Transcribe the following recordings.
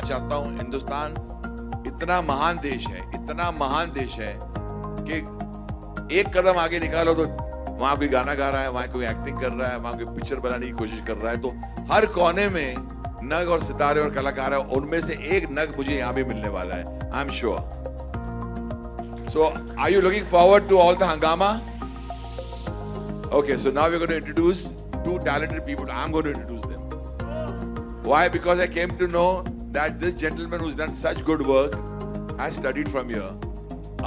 चाहता हूं हिंदुस्तान इतना महान देश है, इतना महान देश है कि एक कदम आगे निकालो तो वहां कोई गाना गा रहा है, वहां कोई एक्टिंग कर रहा है, वहां कोई पिक्चर बनाने की कोशिश कर रहा है। तो हर कोने में नग और सितारे और कलाकार है, उनमें से एक नग मुझे यहां भी मिलने वाला है, I am sure. So are you looking forward to all the hungama? Okay, so now we're going to introduce two talented people. I'm going to introduce them. Why? Because I came to know that this gentleman who's done such good work has studied from here.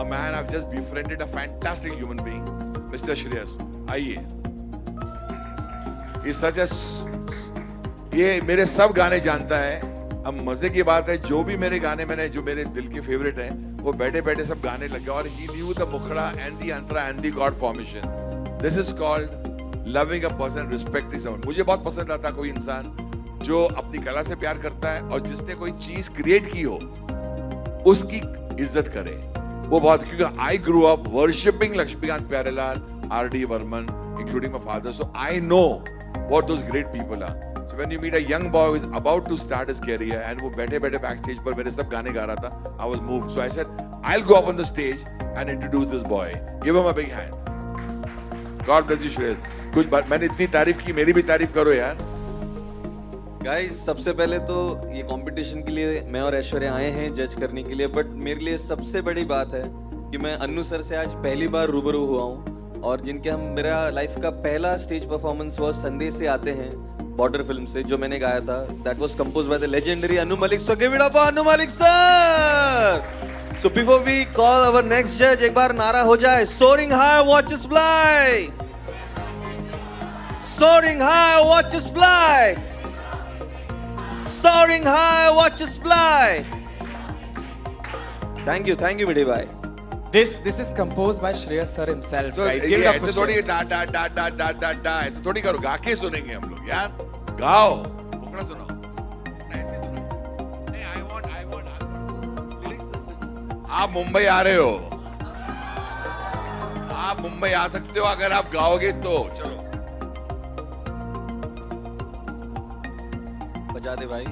A man I've just befriended, a fantastic human being, Mr. Shreyas. आइए. He's such a ये मेरे सब गाने जानता है. अब मजे की बात है, जो भी मेरे गाने मैंने जो मेरे दिल के फेवरेट हैं, वो बैठे बैठे सब गाने लग गए और he knew the मुखड़ा and the Antara and the God formation. This is called loving a person, respecting someone. मुझे बहुत पसंद आता कोई इंसान जो अपनी कला से प्यार करता है और जिसने कोई चीज क्रिएट की हो उसकी इज्जत करे। वो बहुत, क्योंकि I grew up worshipping Laxmikant Pyarelal, R.D. Burman, including my father, so I know what those great people are. So when you meet a young boy who is about to start his career and वो बैठे बैठे backstage पर मेरे सब गाने गा रहा था, I was moved. So I said, I'll go up on the stage and introduce this boy. Give him a big hand. God bless you, Shreyas. कुछ बात, मैंने इतनी तारीफ की, मेरी भी तारीफ करो यार। गाइस, सबसे पहले तो ये कंपटीशन के लिए मैं और ऐश्वर्या आए हैं जज करने के लिए, बट मेरे लिए सबसे बड़ी बात है कि मैं अन्नू सर से आज पहली बार रूबरू हुआ हूँ और जिनके हम मेरा लाइफ का पहला स्टेज परफॉर्मेंस वो संदेश से आते हैं, बॉर्डर फिल्म से, जो मैंने गाया था। That was composed by the legendary Annu Malik. So give it up for Annu Malik sir. So before we call our next judge, एक बार नारा हो जाए, soaring high, watch us fly. Soaring high, watch us fly. Soaring high, watch us fly. Thank you, Vidhi bhai. This is composed by Shreyas sir himself. So, Guys, give it up for ऐसे थोड़ी Shreyas. डा ऐसे थोड़ी करो, गा के सुनेंगे हम लोग यार। गाओ, मुखड़ा सुनाओ। आप मुंबई आ रहे हो, आप मुंबई आ सकते हो अगर आप गाओगे तो। चलो बजा दे भाई।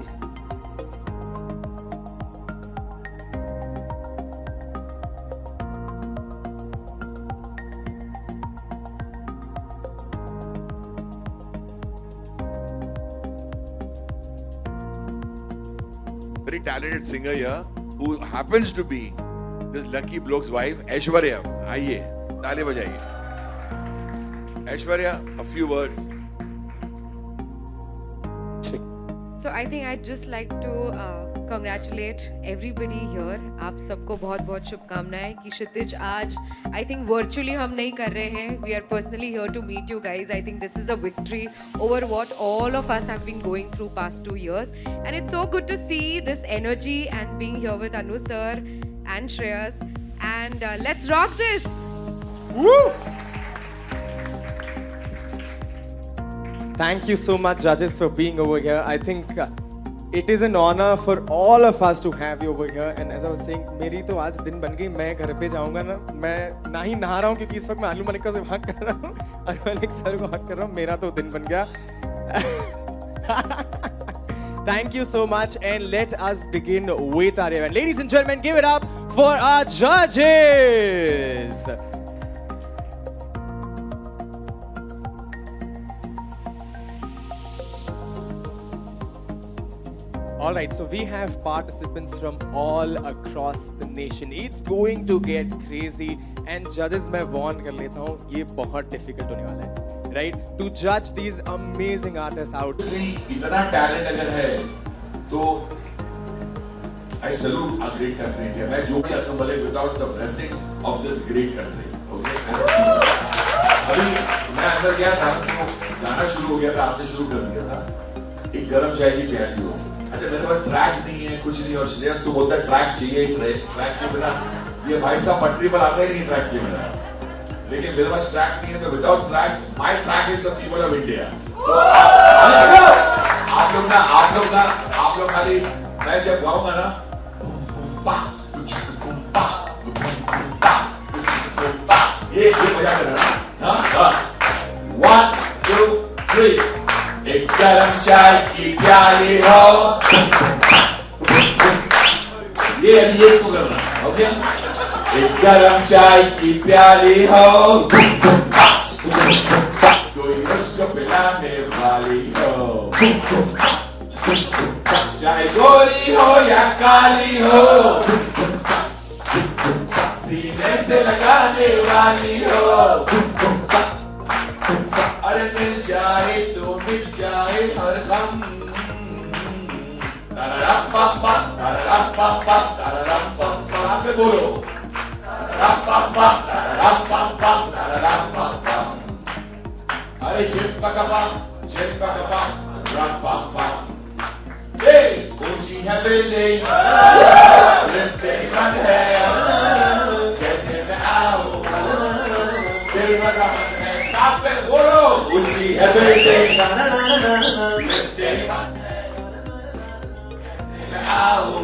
very talented singer here who happens to be this lucky bloke's wife, Aishwarya. आइए, ताली बजाइए। Aishwarya, a few words. So I think I'd just like to congratulate everybody here. आप सबको बहुत बहुत शुभकामनाएं कि क्षितिज आज I think virtually हम नहीं कर रहे हैं. We are personally here to meet you guys. I think this is a victory over what all of us have been going through past 2 years. And it's so good to see this energy and being here with Anu sir and Shreyas. And let's rock this! Woo! Thank you so much, judges, for being over here. I think it is an honor for all of us to have you over here. And as I was saying, मेरी तो आज दिन बन गई। मैं घर पे जाऊंगा ना, मैं ना ही नहा रहा हूँ क्योंकि इस वक्त मैं अन्नू मलिक को हक कर रहा हूँ, अन्नू मलिक सर को हक कर रहा हूँ। मेरा तो दिन बन गया। Thank you so much, and let us begin with our event. Ladies and gentlemen, give it up for our judges. All right, so we have participants from all across the nation. It's going to get crazy, and judges, मैं warn कर लेता हूँ, ये बहुत difficult होने वाला है, right? To judge these amazing artists out. इतना talent अगर है, तो I salute our great country India. मैं जो भी Annu Malik without the blessings of this great country, okay? अभी मैं अंदर गया था, तो गाना शुरू हो गया था, आपने शुरू कर दिया था, एक गरम चाय की प्याली हो। अच्छा, मेरे पास ट्रैक नहीं है, कुछ नहीं, और श्रेयस तो बोलता है ट्रैक चाहिए, ट्रैक के बिना ये भाई साहब पटरी पर आते नहीं ट्रैक के बिना। लेकिन मेरे पास ट्रैक नहीं है, तो without track my track is the people of India. आप लोग खाली मैं जब गाऊंगा ना, ये मजा करना। हाँ हाँ चाय की प्याली हो। ये अभी एक तो करना, ओके? एक गरम चाय की प्याली हो, कोई उसको पिलाने वाली हो, चाहे गोरी हो या काली हो, सीने से लगाने वाली हो। अरे मिल जाए तो मिल जाए हर गम। तररप्पा तररप्पा तररप्पा पे बोलो। तररप्पा तररप्पा तररप्पा। अरे चिपकपा चिपकपा रप्पा। ए ऊंची है बिल्डिंग, लिफ्टें बंद है, कैसे मैं आऊं, दिल रजामंद है, साथ में बोलो। ऊंची है बिल्डिंग, लिफ्टें बंद है, कैसे मैं आऊं,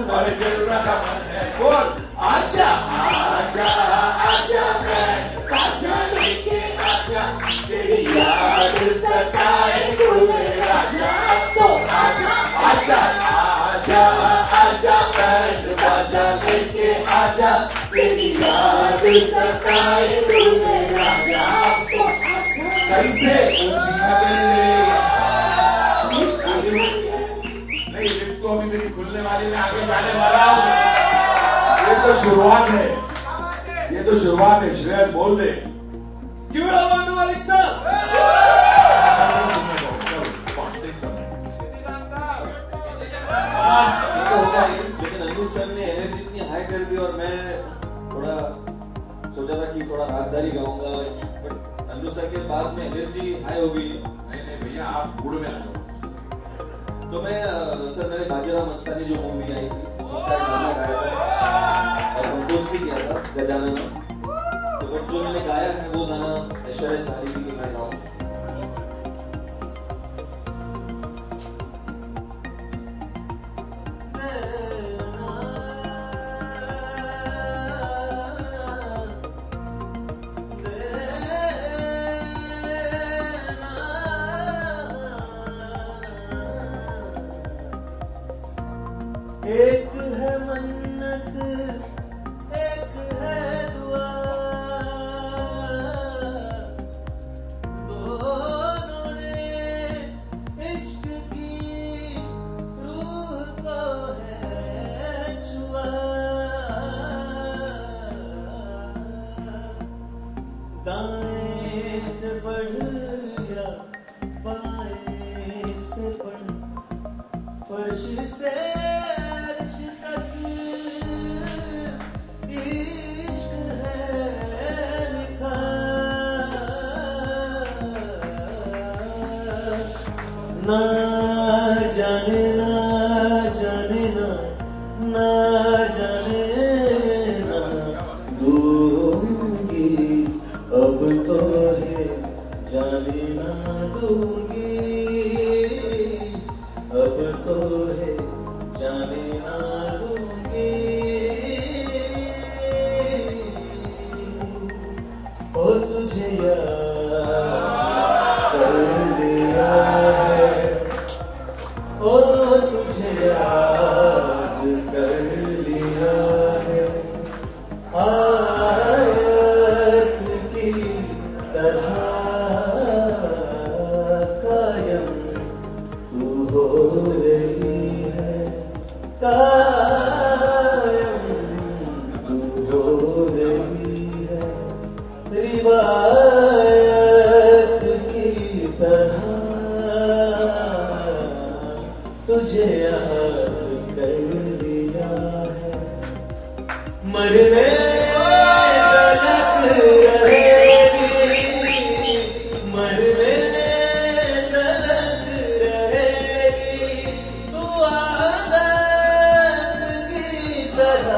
और दिल रजामंद है, बोल। आजा आजा आजा मैं आजा लेके आजा, तेरी याद सताए भूले राजा। तो आजा आजा आजा आजा बैंड बाजा लेके आजा, तेरी याद सताए भूले राजा। तो आजा। कैसे ऊंची है नहीं, लिफ्ट तो अभी मेरी खुलने वाली, मैं आगे जाने वाला हूँ। ये तो शुरुआत है, ये तो शुरुआत है। श्रेयस बोल दे। Give it up to Alexa. तो होगा ही, लेकिन अन्नू सर ने एनर्जी इतनी हाई कर दी और मैं थोड़ा सोचा था कि थोड़ा रागदारी गाऊंगा, बट अन्नू सर के बाद में एनर्जी हाई हो गई। नहीं भैया, आप मूड में आ जाओ बस। तो मैं सर मैंने बाजीराव मस्तानी जो मूवी आई थी उसका गाना गाया था और कंपोज भी किया था गजानन। तो बट जो मैंने गाया है वो गाना ऐश्वर्या चाह रही थी कि मैं गाऊं। एक है मन्नत, एक है दुआ, दोनों ने इश्क की रूह को है छुआ। दाएं से बढ़ या बाएं से बढ़, फर्श से अर्श तक इश्क है लिखा। ना जाने ना जाने ना, ना जाने ना दूंगी, अब तो है जाने ना दूंगी, अब तो है जाने ना दूंगी। ओ तुझे याद कर लिया है, ओ तुझे याद कर लिया है, आयत की तरह कायम तू हो रही है, कायम तू हो रही है, रिवायत की तरह तुझे याद कर लिया है। मरने तलक रहेगी, मरने तलक रहेगी, तू आदत की तरह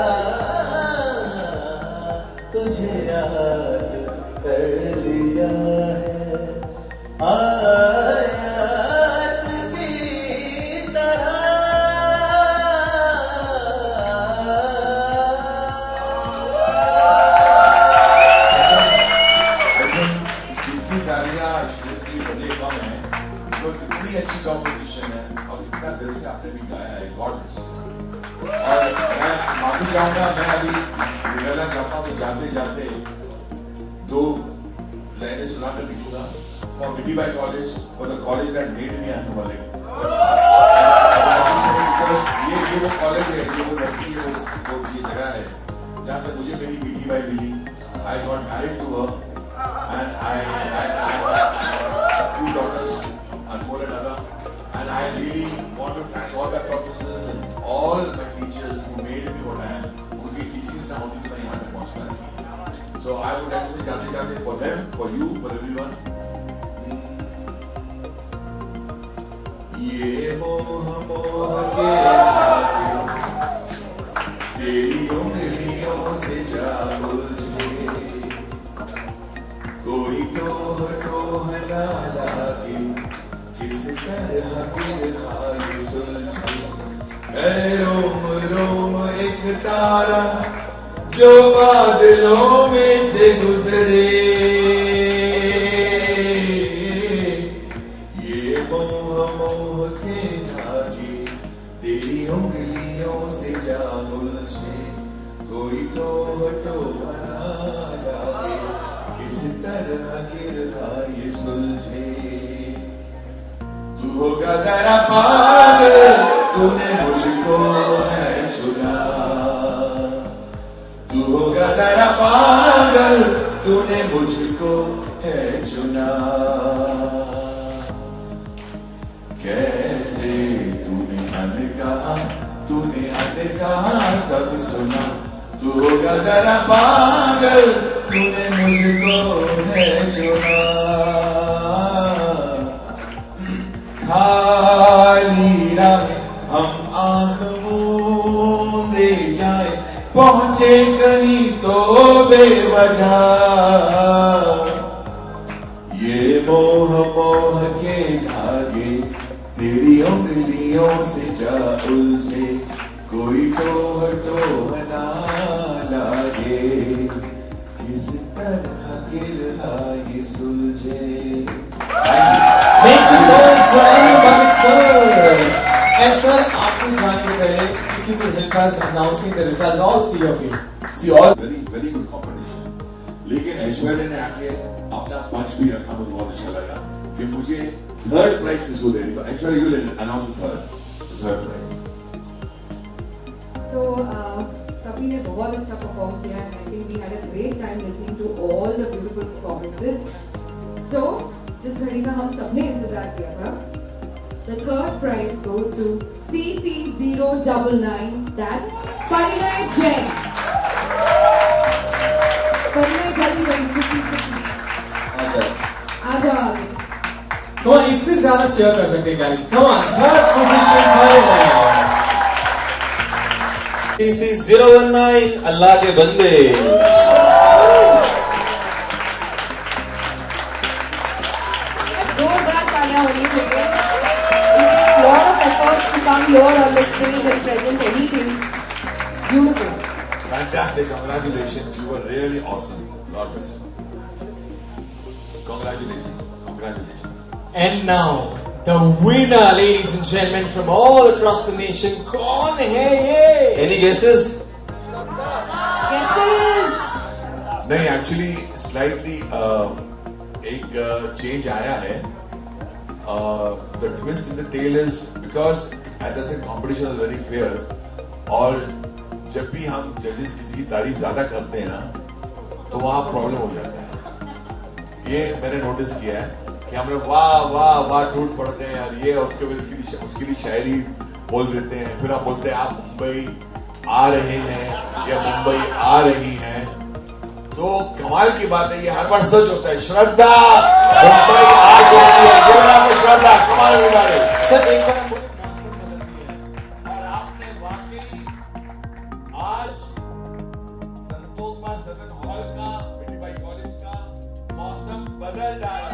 तुझे याद कर लिया है, आयत की तरह। जितनी तालियां इसकी बजे कम है, तो जितनी सुनाकर लिखूंगा for Mithibai college, for the college that made me Annu Malik. ये वो कॉलेज है, ये वो धरती है, वो ये जगह है जहाँ से मुझे मेरी मिठीबाई मिली। I got married to her and I have 2 daughters, Anmol and Ada, and I really want to thank all my professors and all my teachers who made me what I am. उनकी teachings ना होती तो मैं यहाँ तक पहुँचता नहीं। So I would like to say जाते जाते for them, for you, for everyone. ये मोह मोह के तेरी उंगलियों से जा उलझे, कोई टोह टोह ना लागे, किस तरह बिरहा ये सुलझे। ऐ रोम रोम एक तारा जो बादलों में से गुजरे, ये मोह मोह के धागे तेरी उंगलियों से जा उलझे, कोई टोह टोह ना लागे, किस तरह गिरहा ये सुलझे। तू होगा जरा पागल, तूने मुझको है चुना, तू होगा जरा पागल, तूने मुझको है चुना। कैसे तूने अनकहा सब सुना, तू होगा जरा पागल, तूने मुझको है चुना। खाली राह हम आंख मूंदे जाए, पहुंचे कहीं तो बेवजह, ये मोह मोह के धागे तेरी उंगलियों से जा उलझे, कोई टोह टोह ना लागे, किस तरह गिरहा ये सुलझे। Make some noise for Annu Malik sir. And sir, आपको जाने के पहले, if you could help us announcing the results, all 3 of you. See, all very good competition. लेकिन ऐश्वर्या ने आके अपना पंच भी रखा, मुझे बहुत अच्छा लगा कि मुझे 3rd प्राइज किसको दे रही। तो Aishwarya you will announce the 3rd prize. So सभी ने बहुत अच्छा परफॉर्म किया and I think we had a great time listening to all the beautiful performances. So जिस घड़ी का हम सबने इंतजार किया था, the 3rd prize goes to CC099. That's Parinay Jain. Parinay जल्दी जल्दी आ जाओ आगे। Come on, इससे ज़्यादा cheer कर सकते हैं guys. Come on, 3rd position Parinay. CC019 अल्लाह के बंदे। जोरदार तालियां होनी चाहिए। It takes lot of efforts to come here on the stage and present anything beautiful. Fantastic, congratulations, you were really awesome. God bless you. Congratulations, congratulations. And now, the winner, ladies and gentlemen, from all across the nation, कौन है ये? Any guesses? Guesses? नहीं, actually slightly एक change आया है. The twist in the tail is because, as I said, competition is very fierce. और जब भी हम judges किसी की तारीफ ज्यादा करते हैं ना, तो वहाँ प्रॉब्लम हो जाता है। ये मैंने नोटिस किया है कि हम लोग वाह वाह वाह टूट पड़ते हैं यार, ये उसके लिए शायरी बोल देते हैं, फिर हम बोलते हैं आप मुंबई आ रहे हैं या मुंबई आ रही हैं। तो कमाल की बात है, ये हर बार सच होता है। श्रद्धा मुंबई आ चुकी है, ये नाम है श्रद्धा। कमाल की बात है सर, एक बार बोले मौसम बदल दिया है। और आपने वाकई आज संतोष सदन हॉल का, मिठीबाई कॉलेज का मौसम बदल डाला।